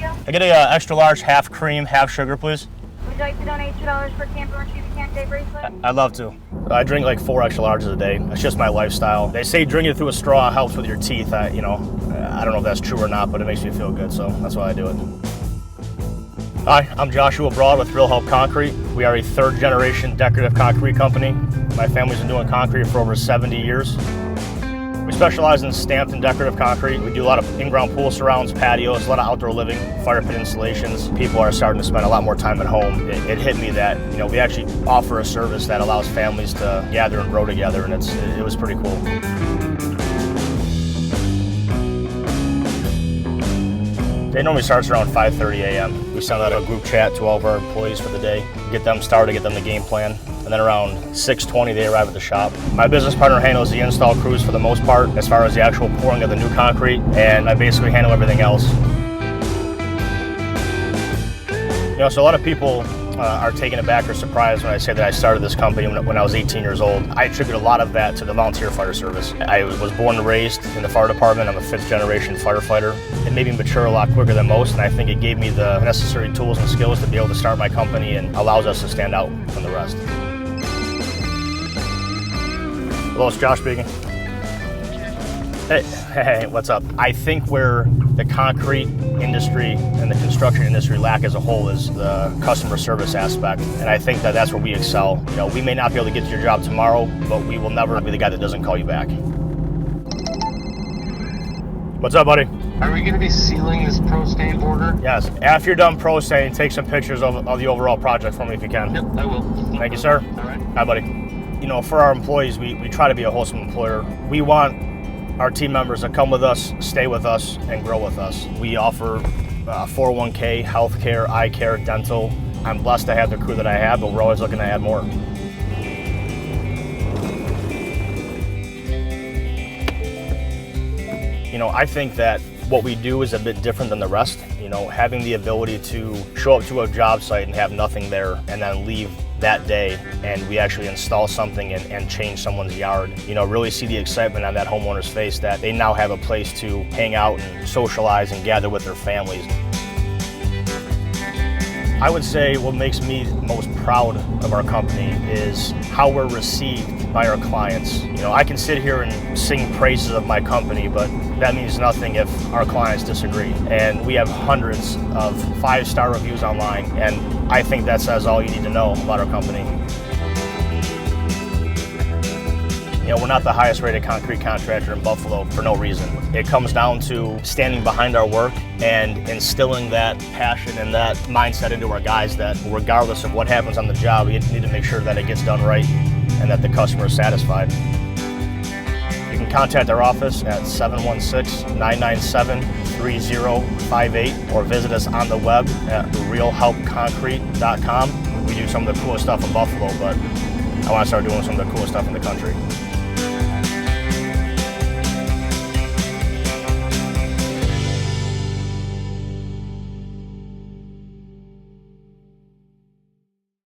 you? I get a extra large, half cream, half sugar, please. Would you like to donate $2 for Camper and Retrieve a Can Day bracelet? I'd love to. I drink like 4 extra larges a day. That's just my lifestyle. They say drinking it through a straw helps with your teeth. I don't know if that's true or not, but it makes me feel good, so that's why I do it. Hi, I'm Joshua Broad with Real Help Concrete. We are a third-generation decorative concrete company. My family's been doing concrete for over 70 years. We specialize in stamped and decorative concrete. We do a lot of in-ground pool surrounds, patios, a lot of outdoor living, fire pit installations. People are starting to spend a lot more time at home. It hit me that we actually offer a service that allows families to gather and grow together, and it was pretty cool. Day normally starts around 5:30 a.m. We send out a group chat to all of our employees for the day, get them started, get them the game plan, and then around 6:20 they arrive at the shop. My business partner handles the install crews for the most part, as far as the actual pouring of the new concrete, and I basically handle everything else. So a lot of people are taken aback or surprised when I say that I started this company when I was 18 years old. I attribute a lot of that to the volunteer fire service. I was born and raised in the fire department. I'm a 5th-generation firefighter. It made me mature a lot quicker than most, and I think it gave me the necessary tools and skills to be able to start my company and allows us to stand out from the rest. Hello, it's Josh speaking. Hey, what's up? I think where the concrete industry and the construction industry lack as a whole is the customer service aspect, and I think that that's where we excel. We may not be able to get to your job tomorrow, but we will never be the guy that doesn't call you back. What's up, buddy? Are we going to be sealing this pro stain border? Yes. After you're done pro stain, take some pictures of the overall project for me if you can. Yep, I will. Thank you, sir. All right. Hi, buddy. For our employees, we try to be a wholesome employer. We want our team members to come with us, stay with us, and grow with us. We offer 401k, healthcare, eye care, dental. I'm blessed to have the crew that I have, but we're always looking to add more. I think that what we do is a bit different than the rest. Having the ability to show up to a job site and have nothing there and then leave that day and we actually install something and change someone's yard. Really see the excitement on that homeowner's face that they now have a place to hang out and socialize and gather with their families. I would say what makes me most proud of our company is how we're received by our clients. I can sit here and sing praises of my company, but that means nothing if our clients disagree. And we have hundreds of 5-star reviews online, and I think that says all you need to know about our company. We're not the highest rated concrete contractor in Buffalo for no reason. It comes down to standing behind our work and instilling that passion and that mindset into our guys that regardless of what happens on the job, we need to make sure that it gets done right and that the customer is satisfied. You can contact our office at 716-997-3058 or visit us on the web at realhelpconcrete.com. We do some of the coolest stuff in Buffalo, but I want to start doing some of the coolest stuff in the country.